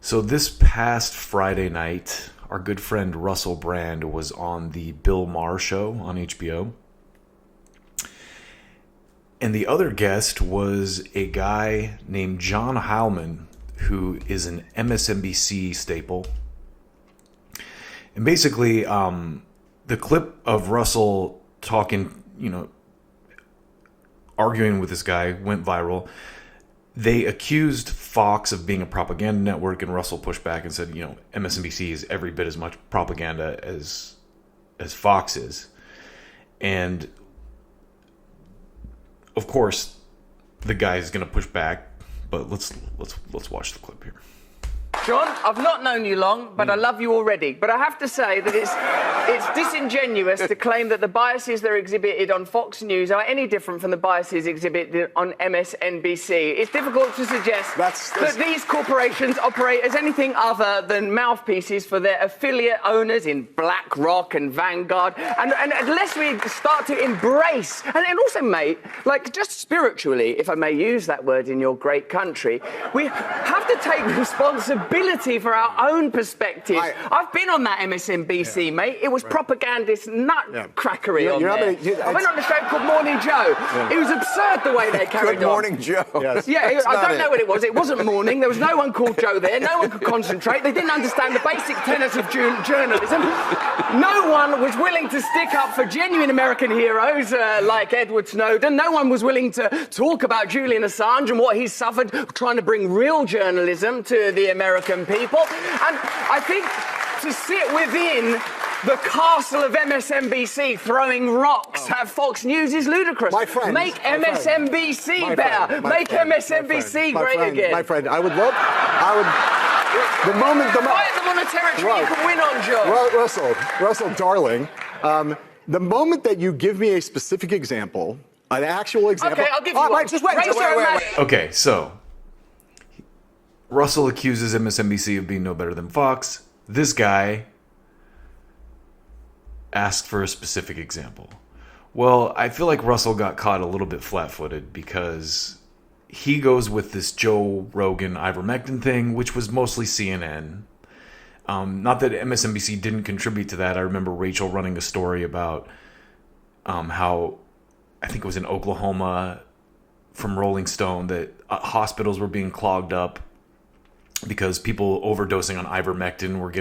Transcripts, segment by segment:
So this past Friday night, our good friend Russell Brand was on the Bill Maher show on HBO. And the other guest was a guy named John Heilman, who is an MSNBC staple. And basically, the clip of Russell talking, arguing with this guy went viral. They accused Fox of being a propaganda network, and Russell pushed back and said, MSNBC is every bit as much propaganda as Fox is. And of course, the guy is going to push back, but let's watch the clip here. John, I've not known you long, but I love you already. But I have to say that it's disingenuous to claim that the biases that are exhibited on Fox News are any different from the biases exhibited on MSNBC. It's difficult to suggest that these corporations operate as anything other than mouthpieces for their affiliate owners in BlackRock and Vanguard. And unless we start to embrace, and also, mate, just spiritually, if I may use that word in your great country, we have to take responsibility for our own perspective. I've been on that MSNBC, mate. It was propagandist nutcrackery on there. I went on a show called Morning Joe. It was absurd the way they carried on. Good Morning Joe. Yes. Yeah, I don't know what it was. It wasn't morning. There was no one called Joe there. No one could concentrate. They didn't understand the basic tenets of journalism. No one was willing to stick up for genuine American heroes like Edward Snowden. No one was willing to talk about Julian Assange and what he's suffered trying to bring real journalism to the American people. And I think to sit within the castle of MSNBC throwing rocks at Fox News is ludicrous. My friend, Make MSNBC better. Make MSNBC great again. My friend, I would. The moment. Fight them on a territory you can win on, Joe. Russell, darling. The moment that you give me a specific example, an actual example. Okay, I'll give you one. Right, just wait. Okay, so Russell accuses MSNBC of being no better than Fox. This guy asked for a specific example. Well, I feel like Russell got caught a little bit flat-footed because he goes with this Joe Rogan Ivermectin thing, which was mostly CNN. Not that MSNBC didn't contribute to that. I remember Rachel running a story about how, I think it was in Oklahoma, from Rolling Stone, that hospitals were being clogged up because people overdosing on ivermectin were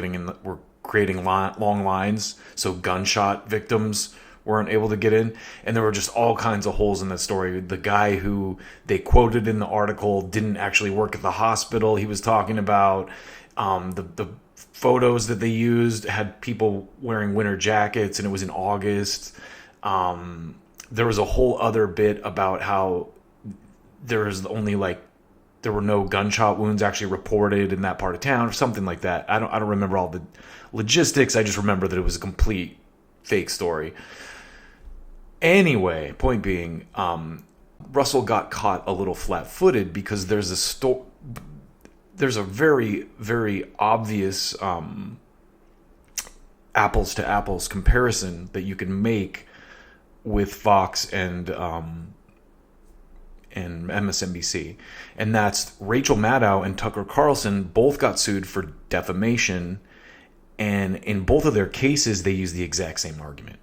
creating long lines, so gunshot victims weren't able to get in, and there were just all kinds of holes in that story. The guy who they quoted in the article didn't actually work at the hospital. He was talking about the photos that they used had people wearing winter jackets, and it was in August. There was a whole other bit about how there were no gunshot wounds actually reported in that part of town or something like that. I don't remember all the logistics. I just remember that it was a complete fake story. Anyway, point being, Russell got caught a little flat-footed because there's a very, very obvious apples to apples comparison that you can make with Fox and MSNBC, and that's Rachel Maddow and Tucker Carlson both got sued for defamation, and in both of their cases they use the exact same argument.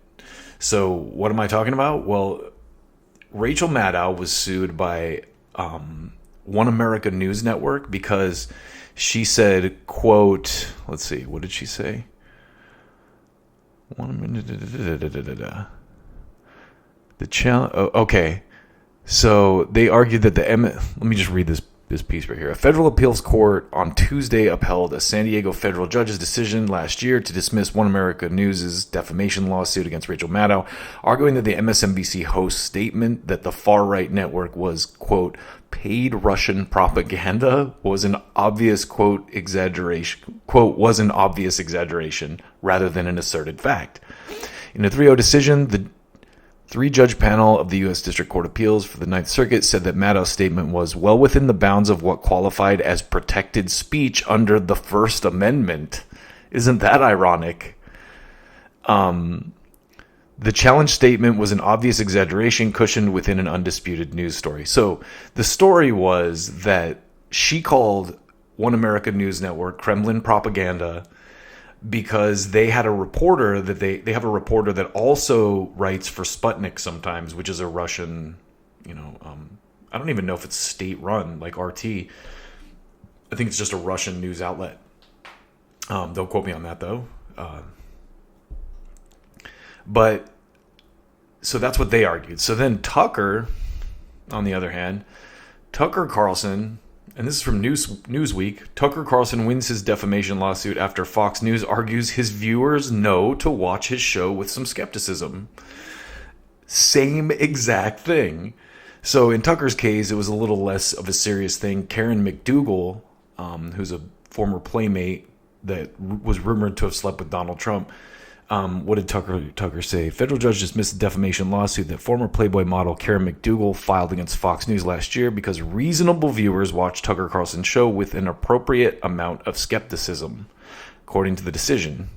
So what am I talking about? Well, Rachel Maddow was sued by One America News Network because she said, quote, let's see, what did she say? The challenge. Okay. So they argued that let me just read this piece right here. A federal appeals court on Tuesday upheld a San Diego federal judge's decision last year to dismiss One America News' defamation lawsuit against Rachel Maddow, arguing that the MSNBC host's statement that the far-right network was, quote, paid Russian propaganda was an obvious, quote, exaggeration, quote, was an obvious exaggeration rather than an asserted fact. In a 3-0 decision, the 3-judge panel of the U.S. District Court of Appeals for the Ninth Circuit said that Maddow's statement was well within the bounds of what qualified as protected speech under the First Amendment. Isn't that ironic? The challenge statement was an obvious exaggeration cushioned within an undisputed news story. So the story was that she called One America News Network, Kremlin propaganda, because they had a reporter that they have a reporter that also writes for Sputnik sometimes, which is a Russian, I don't even know if it's state run like RT. I think it's just a Russian news outlet. Don't quote me on that though. But so that's what they argued. So then Tucker, on the other hand, Tucker Carlson, and this is from Newsweek, Tucker Carlson wins his defamation lawsuit after Fox News argues his viewers know to watch his show with some skepticism. Same exact thing. So in Tucker's case, it was a little less of a serious thing. Karen McDougal, who's a former playmate that was rumored to have slept with Donald Trump, what did Tucker say? Federal judge dismissed the defamation lawsuit that former Playboy model Karen McDougal filed against Fox News last year because reasonable viewers watched Tucker Carlson's show with an appropriate amount of skepticism, according to the decision.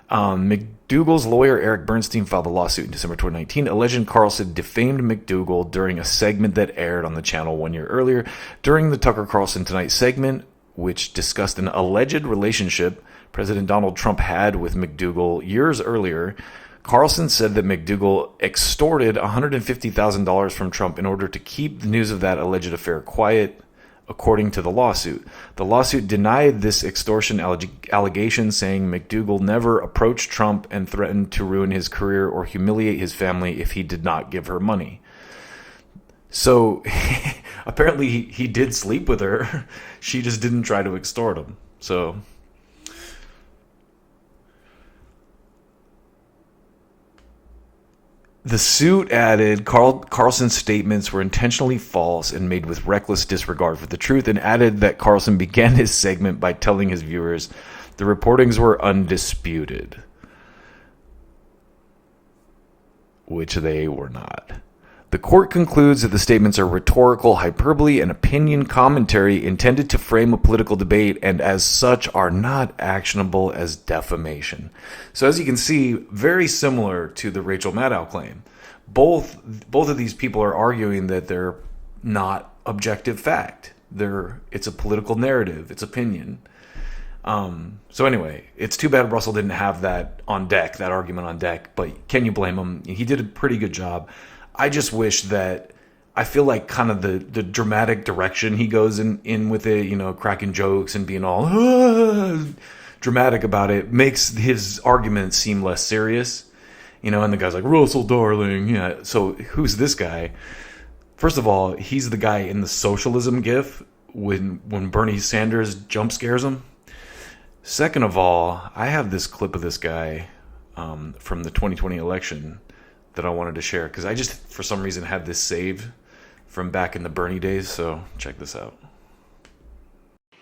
McDougal's lawyer Eric Bernstein filed a lawsuit in December 2019, alleging Carlson defamed McDougal during a segment that aired on the channel 1 year earlier. During the Tucker Carlson Tonight segment, which discussed an alleged relationship President Donald Trump had with McDougal years earlier, Carlson said that McDougal extorted $150,000 from Trump in order to keep the news of that alleged affair quiet, according to the lawsuit. The lawsuit denied this extortion allegation, saying McDougal never approached Trump and threatened to ruin his career or humiliate his family if he did not give her money. So apparently he did sleep with her. She just didn't try to extort him. So the suit added Carlson's statements were intentionally false and made with reckless disregard for the truth, and added that Carlson began his segment by telling his viewers the reportings were undisputed, which they were not. The court concludes that the statements are rhetorical hyperbole and opinion commentary intended to frame a political debate, and as such are not actionable as defamation. So as you can see, very similar to the Rachel Maddow claim. Both of these people are arguing that they're not objective fact. It's a political narrative. It's opinion. So anyway, it's too bad Russell didn't have that on deck, that argument on deck, but can you blame him? He did a pretty good job. I just wish that, I feel like kind of the dramatic direction he goes in with it, cracking jokes and being all dramatic about it, makes his argument seem less serious, and the guy's like, Russell, darling. Yeah. So who's this guy? First of all, he's the guy in the socialism gif when Bernie Sanders jump scares him. Second of all, I have this clip of this guy from the 2020 election that I wanted to share, because I just, for some reason, had this saved from back in the Bernie days, so check this out.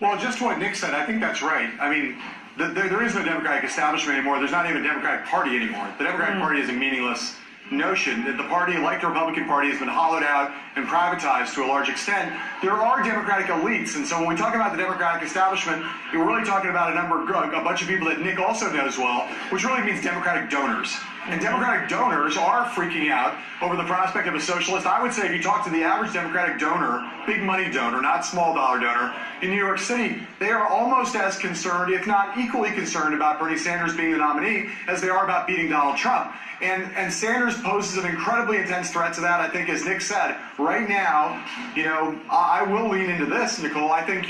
Well, just what Nick said, I think that's right. I mean, there is no Democratic establishment anymore. There's not even a Democratic Party anymore. The Democratic Party is a meaningless notion. That the party, like the Republican Party, has been hollowed out and privatized to a large extent. There are Democratic elites, and so when we talk about the Democratic establishment, we're really talking about a bunch of people that Nick also knows well, which really means Democratic donors. And Democratic donors are freaking out over the prospect of a socialist. I would say if you talk to the average Democratic donor, big money donor, not small dollar donor, in New York City, they are almost as concerned, if not equally concerned, about Bernie Sanders being the nominee as they are about beating Donald Trump. And Sanders poses an incredibly intense threat to that. I think, as Nick said, right now, I will lean into this, Nicole. I think,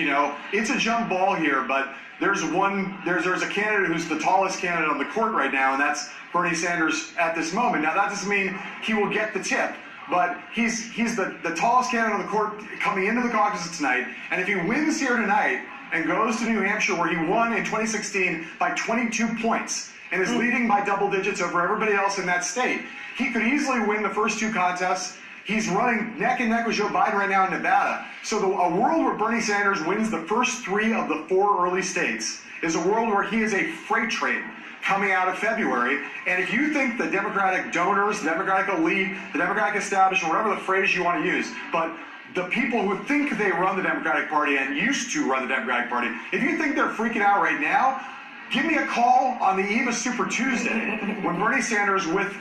it's a jump ball here, but there's a candidate who's the tallest candidate on the court right now, and that's Bernie Sanders at this moment. Now, that doesn't mean he will get the tip, but he's the tallest candidate on the court coming into the caucuses tonight, and if he wins here tonight and goes to New Hampshire, where he won in 2016 by 22 points, and is leading by double digits over everybody else in that state, he could easily win the first two contests. He's running neck and neck with Joe Biden right now in Nevada. So a world where Bernie Sanders wins the first three of the four early states is a world where he is a freight train coming out of February. And if you think the Democratic donors, the Democratic elite, the Democratic establishment, whatever the phrase you want to use, but the people who think they run the Democratic Party and used to run the Democratic Party, if you think they're freaking out right now, give me a call on the eve of Super Tuesday when Bernie Sanders, with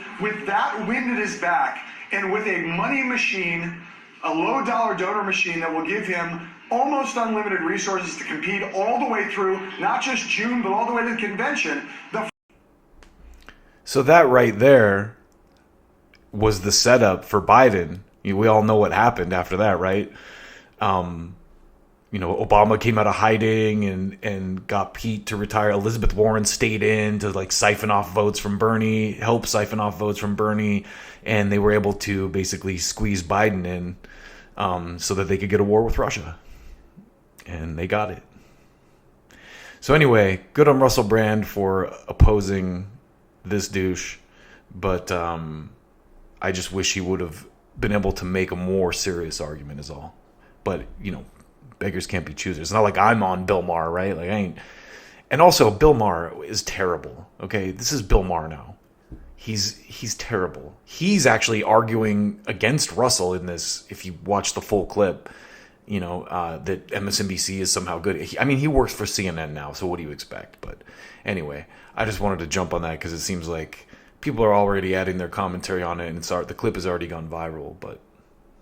that wind at his back and with a money machine, a low-dollar donor machine that will give him almost unlimited resources to compete all the way through, not just June, but all the way to the convention. So that right there was the setup for Biden. We all know what happened after that, right? Obama came out of hiding and got Pete to retire. Elizabeth Warren stayed in to like siphon off votes from Bernie, help siphon off votes from Bernie, and they were able to basically squeeze Biden in so that they could get a war with Russia. And they got it. So anyway, good on Russell Brand for opposing this douche, but I just wish he would have been able to make a more serious argument is all. But, beggars can't be choosers. It's not like I'm on Bill Maher, right? Like I ain't. And also, Bill Maher is terrible, okay? This is Bill Maher now. He's terrible. He's actually arguing against Russell in this, if you watch the full clip, that MSNBC is somehow good. He works for CNN now, so what do you expect? But anyway, I just wanted to jump on that because it seems like people are already adding their commentary on it, and the clip has already gone viral, but